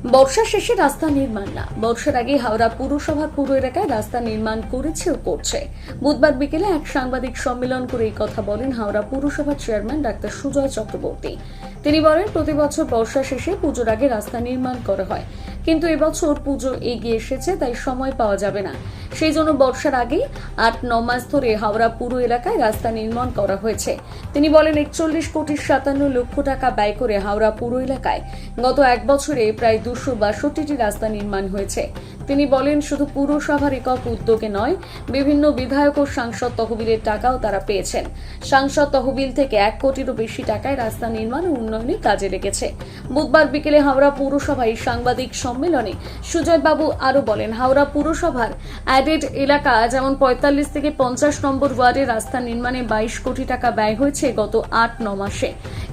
বর্ষা শেষে রাস্তা নির্মাণ না, বর্ষার আগে হাওড়া পুরসভার পুর এলাকায় রাস্তা নির্মাণ করেছে ও করছে। বুধবার বিকেলে এক সাংবাদিক সম্মেলন করে এই কথা বলেন হাওড়া পুরসভার চেয়ারম্যান ডাক্তার সুজয় চক্রবর্তী। তিনি বলেন, প্রতি বছর বর্ষা শেষে পুজোর আগে রাস্তা নির্মাণ করা হয়, কিন্তু এবছর পুজো এগিয়ে এসেছে, তাই সময় পাওয়া যাবে না। সেই জন্য বর্ষার আগেই 8-9 মাস ধরে হাওড়া পুর এলাকায় রাস্তা নির্মাণ করা হয়েছে। তিনি বলেন, 41,57,00,000 টাকা ব্যয় করে হাওড়া পুর এলাকায় গত এক বছরে প্রায় 262টি রাস্তা নির্মাণ হয়েছে। তিনি বলেন, শুধু পুরসভার একক উদ্যোগে নয়, বিভিন্ন বিধায়ক ও সাংসদ তহবিলের টাকাও তারা পেয়েছেন। সাংসদ তহবিল থেকে 1 কোটিরও বেশি টাকায় রাস্তা নির্মাণ ও উন্নয়নে কাজে লেগেছে। বুধবার বিকেলে হাওড়া পুরসভায় সাংবাদিক সম্মেলনে সুজয়বাবু আরও বলেন, হাওড়া পুরসভার অ্যাডেড এলাকা যেমন 45 থেকে 50 নম্বর ওয়ার্ডে রাস্তা নির্মাণে 22 কোটি টাকা ব্যয় হয়েছে গত 8-9 মাসে।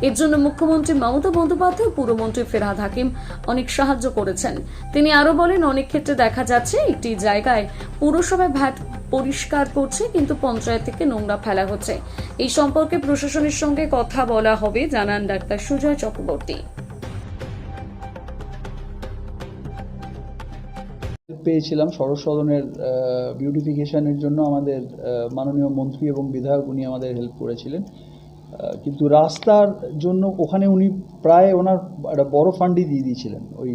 এর জন্য মুখ্যমন্ত্রী মমতা বন্দ্যোপাধ্যায়, পুরমন্ত্রী ফেরহাদ হাকিম অনেক সাহায্য করেছেন। তিনি আরও বলেন, অনেক ক্ষেত্রে দেখা যাচ্ছে একটি জায়গায় পুরসভায় ভ্যাট পরিষ্কার করছে, কিন্তু পঞ্চায়েত থেকে নোংরা ফেলা হচ্ছে। এই সম্পর্কে প্রশাসনের সঙ্গে কথা বলা হবে, জানান ডাক্তার সুজয় চক্রবর্তী। পেয়েছিলাম সরস সদনের বিউটিফিকেশনের জন্য আমাদের মাননীয় মন্ত্রী এবং বিধায়ক উনি আমাদের হেল্প করেছিলেন, কিন্তু রাস্তার জন্য ওখানে উনি প্রায় ওনার একটা বড় ফান্ডই দিয়ে দিয়েছিলেন ওই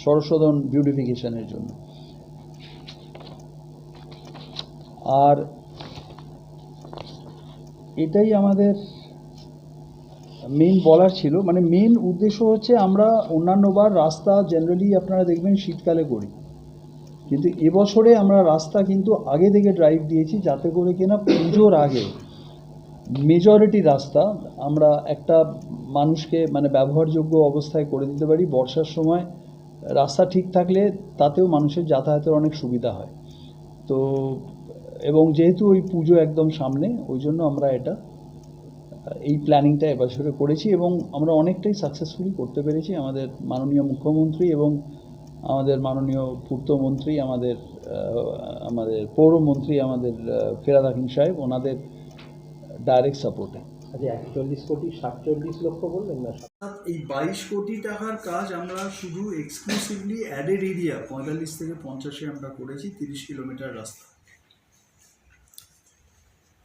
সরস সদন বিউটিফিকেশনের জন্য। আর এটাই আমাদের মেইন বলার ছিল, মানে মেইন উদ্দেশ্য হচ্ছে আমরা অন্যান্যবার রাস্তা জেনারেলি আপনারা দেখবেন শীতকালে করি, কিন্তু এবছরে আমরা রাস্তা কিন্তু আগে থেকে ড্রাইভ দিয়েছি, যাতে করে কিনা পুজোর আগে মেজরিটি রাস্তা আমরা একটা মানুষকে মানে ব্যবহারযোগ্য অবস্থায় করে দিতে পারি। বর্ষার সময় রাস্তা ঠিক থাকলে তাতেও মানুষের যাতায়াতের অনেক সুবিধা হয়। তো এবং যেহেতু ওই পুজো একদম সামনে, ওই জন্য আমরা এই প্ল্যানিংটা এবছরে করেছি এবং আমরা অনেকটাই সাকসেসফুলি করতে পেরেছি। আমাদের মাননীয় মুখ্যমন্ত্রী এবং আমাদের মাননীয় পূর্তমন্ত্রী, আমাদের পৌরমন্ত্রী, আমাদের ফেরহাদ হাকিম সাহেব, ওনাদের ডাইরেক্ট সাপোর্টে। আচ্ছা, 41 কোটি 47 লক্ষ বললেন না? এই 22 কোটি টাকার কাজ আমরা শুধু এক্সক্লুসিভলি অ্যাডেড এরিয়া 45 থেকে 50-এ আমরা করেছি, 30 কিলোমিটার রাস্তা।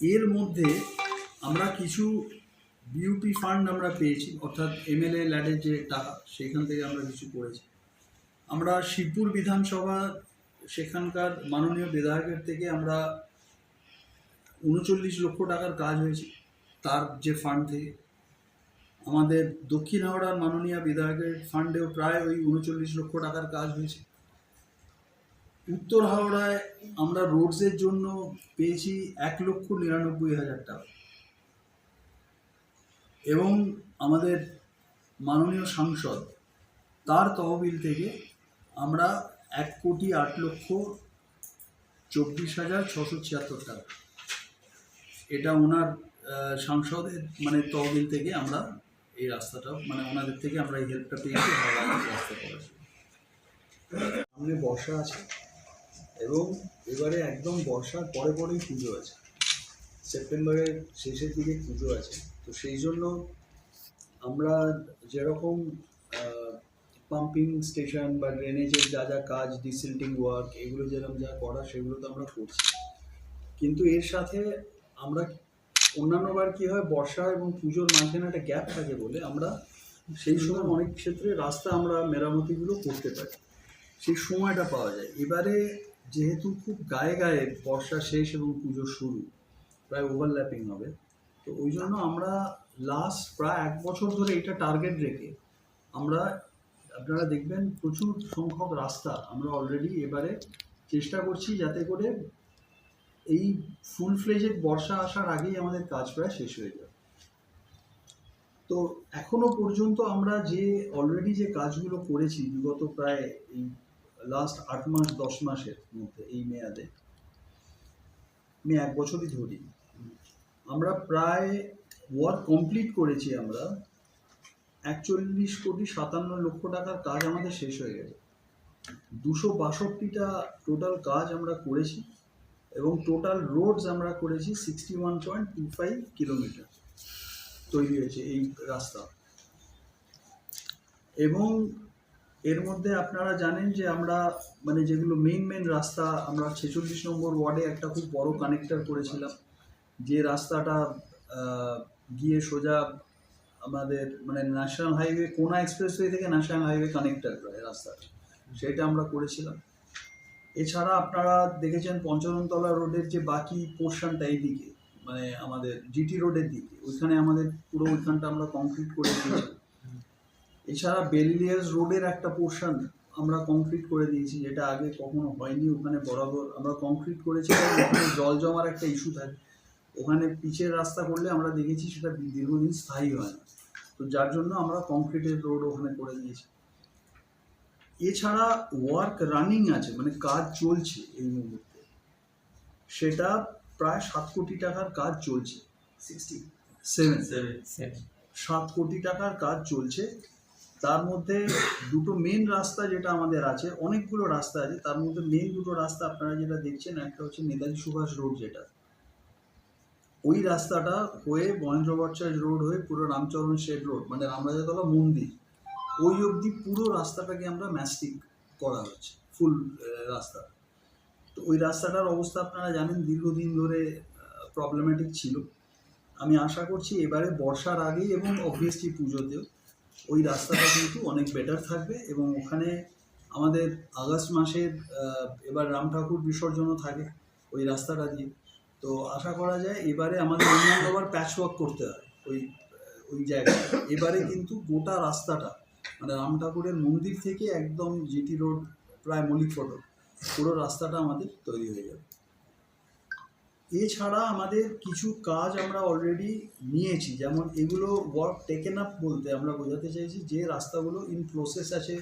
এর মধ্যে আমরা কিছু বিউপি ফান্ড আমরা পেয়েছি, অর্থাৎ এমএলএ ল্যাডের যে টাকা, সেখান থেকে আমরা কিছু করেছি। আমরা শিবপুর বিধানসভা, সেখানকার মাননীয় বিধায়কের থেকে আমরা 39 লক্ষ টাকার কাজ হয়েছে তার যে ফান্ড থেকে। আমাদের দক্ষিণ হাওড়ার মাননীয় বিধায়কের ফান্ডেও প্রায় ওই 39 লক্ষ টাকার কাজ হয়েছে। উত্তর হাওড়ায় আমরা রোডসের জন্য পেয়েছি 1,99,000 টাকা, এবং আমাদের মাননীয় সাংসদ তার তহবিল থেকে আমরা 1,08,24,676 টাকা, এটা ওনার সাংসদের মানে তহবিল থেকে আমরা এই রাস্তাটা মানে ওনাদের থেকে আমরা এই হেল্পটা পেয়েছি রাস্তা করার। সামনে বর্ষা আছে এবং এবারে একদম বর্ষার পরে পরেই পুজো আছে, সেপ্টেম্বরের শেষের দিকে পুজো আছে। তো সেই জন্য আমরা যেরকম পাম্পিং স্টেশন বা ড্রেনেজের যা যা কাজ, ডিসিল্টিং ওয়ার্ক, এগুলো যেরকম যা করা সেগুলো তো আমরা করছি, কিন্তু এর সাথে আমরা অন্যান্যবার কী হয়, বর্ষা এবং পুজোর মাঝখানে একটা গ্যাপ থাকে বলে আমরা সেই সময় অনেক ক্ষেত্রে রাস্তা আমরা মেরামতিগুলো করতে পারি, সেই সময়টা পাওয়া যায়। এবারে যেহেতু খুব গায়ে গায়ে বর্ষা শেষ এবং পুজো শুরু, প্রায় ওভারল্যাপিং হবে, তো ওই জন্য আমরা লাস্ট প্রায় 1 বছর ধরে এটা টার্গেট রেখে আমরা, আপনারা দেখবেন প্রচুর সংখ্যক রাস্তা আমরা অলরেডি এবারে চেষ্টা করছি যাতে করে এই ফুল ফ্লেজেড বর্ষা আসার আগেই আমাদের কাজ প্রায় শেষ হয়ে যায়। তো এখনো পর্যন্ত আমরা যে অলরেডি যে কাজগুলো করেছি বিগত প্রায় এই লাস্ট 8 মাস 10 মাসের মধ্যে, এই মেয়াদে আমি 1 বছরই ধরি, আমরা প্রায় ওয়ার্ক কমপ্লিট করেছি। আমরা 41,57,00,000 টাকার কাজ আমাদের শেষ হয়ে গেছে। 262টা টোটাল কাজ আমরা করেছি এবং টোটাল রোডস আমরা করেছি 61.25 কিলোমিটার তৈরি হয়েছে এই রাস্তা। এবং এর মধ্যে আপনারা জানেন যে আমরা মানে যেগুলো মেইন রাস্তা, আমরা 46 নম্বর ওয়ার্ডে একটা খুব বড় কানেক্টর করেছিলাম, যে রাস্তাটা গিয়ে সোজা আমাদের মানে ন্যাশনাল হাইওয়ে, কোনা এক্সপ্রেসওয়ে থেকে ন্যাশনাল হাইওয়ে কানেক্টর করে রাস্তাটা, সেটা আমরা করেছিলাম। এছাড়া আপনারা দেখেছেন পঞ্চরণতলা রোডের যে বাকি পোর্শনটা এইদিকে, মানে আমাদের জিটি রোডের দিকে, ওইখানে আমাদের পুরো ওইখানটা আমরা কংক্রিট করে দিয়েছি। এছাড়া বেলিলিয়াস রোডের একটা পোর্শন আমরা কংক্রিট করে দিয়েছি, যেটা আগে কখনো হয়নি। ওখানে বরাবর আমরা কংক্রিট করেছি, কারণ ওখানে জল জমার একটা ইস্যু থাকে। ওখানে পিচের রাস্তা করলে আমরা দেখেছি সেটা দীর্ঘদিন স্থায়ী হয় না, তো যার জন্য আমরা কংক্রিটের রোড ওখানে করে দিয়েছি। এছাড়া ওয়ার্ক রানিং আছে, মানে কাজ চলছে এই মুহূর্তে, সেটা প্রায় 7 কোটি টাকার কাজ চলছে। 7 কোটি টাকার কাজ চলছে। তার মধ্যে দুটো মেন রাস্তা যেটা আমাদের আছে, অনেকগুলো রাস্তা আছে, তার মধ্যে মেন দুটো রাস্তা আপনারা যেটা দেখছেন, একটা হচ্ছে নেতাজি সুভাষ রোড, যেটা ওই রাস্তাটা হয়ে মহেন্দ্র ভট্টাচার্য রোড হয়ে পুরো রামচরণ শেড রোড, মানে রামরাজাতলা মন্দির, ওই অবধি পুরো রাস্তাটাকে আমরা ম্যাস্টিক করা হচ্ছে, ফুল রাস্তা। তো ওই রাস্তাটার অবস্থা আপনারা জানেন দীর্ঘদিন ধরে প্রবলেমেটিক ছিল। আমি আশা করছি এবারে বর্ষার আগেই এবং অবভিয়াসলি পুজোতেও ওই রাস্তাটা কিন্তু অনেক বেটার থাকবে, এবং ওখানে আমাদের আগস্ট মাসের এবার রাম ঠাকুর বিসর্জনও থাকে ওই রাস্তাটা দিয়ে। তো আশা করা যায় এবারে আমাদের অন্যান্যবার প্যাচ ওয়ার্ক করতে হয় ওই জায়গায়। এবারে কিন্তু গোটা রাস্তাটা মানে রাম ঠাকুরের মন্দির থেকে একদম জিটি রোড প্রায় মল্লিক ফটক, পুরো রাস্তাটা আমাদের তৈরি হয়ে যাবে। এছাড়া আমাদের কিছু কাজ আমরা অলরেডি নিয়েছি, যেমন এগুলো ওয়ার্ক টেকেন আপ বলতে আমরা বোঝাতে চাইছি যে রাস্তাগুলো ইন প্রসেস আছে,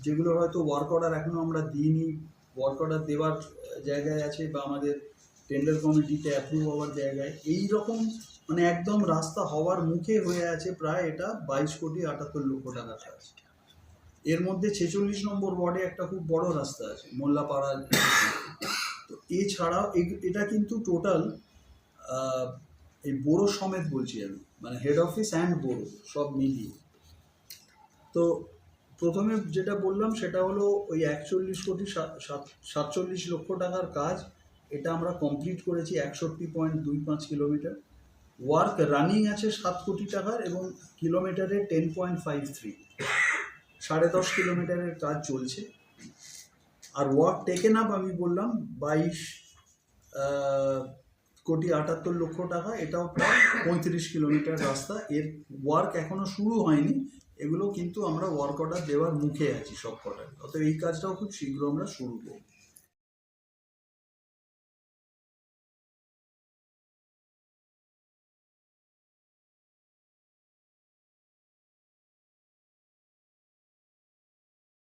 যেগুলো হয়তো ওয়ার্ক অর্ডার এখনও আমরা দিইনি, ওয়ার্ক অর্ডার দেওয়ার জায়গায় আছে, বা আমাদের টেন্ডার কমিটিতে অ্যাপ্রুভ হওয়ার জায়গায়, এই রকম মানে একদম রাস্তা হওয়ার মুখে হয়ে আছে। প্রায় এটা 22 কোটি 78 লক্ষ টাকা কাজ। এর মধ্যে 46 নম্বর ওয়ার্ডে একটা খুব বড় রাস্তা আছে, মোল্লাপাড়া। তো এছাড়াও এটা কিন্তু টোটাল এই বোরো সমেত বলছি আমি, মানে হেড অফিস অ্যান্ড বোরো সব মিলিয়ে। তো প্রথমে যেটা বললাম সেটা হলো ওই 41 কোটি 47 লক্ষ টাকার কাজ, এটা আমরা কমপ্লিট করেছি 61.25 কিলোমিটার। ওয়ার্ক রানিং আছে 7 কোটি টাকার, এবং কিলোমিটারে 10.53, 10.5 কিলোমিটারের কাজ চলছে। আর ওয়ার্ক টেকেন আপ আমি বললাম 22 কোটি 78 লক্ষ টাকা, এটাও প্রায় 35 কিলোমিটার রাস্তা। এর ওয়ার্ক এখনো শুরু হয়নি, এগুলো কিন্তু আমরা ওয়ার্ক অর্ডার দেওয়ার মুখে আছি সব কটাই, অতএব এই কাজটাও খুব শীঘ্র আমরা শুরু করব।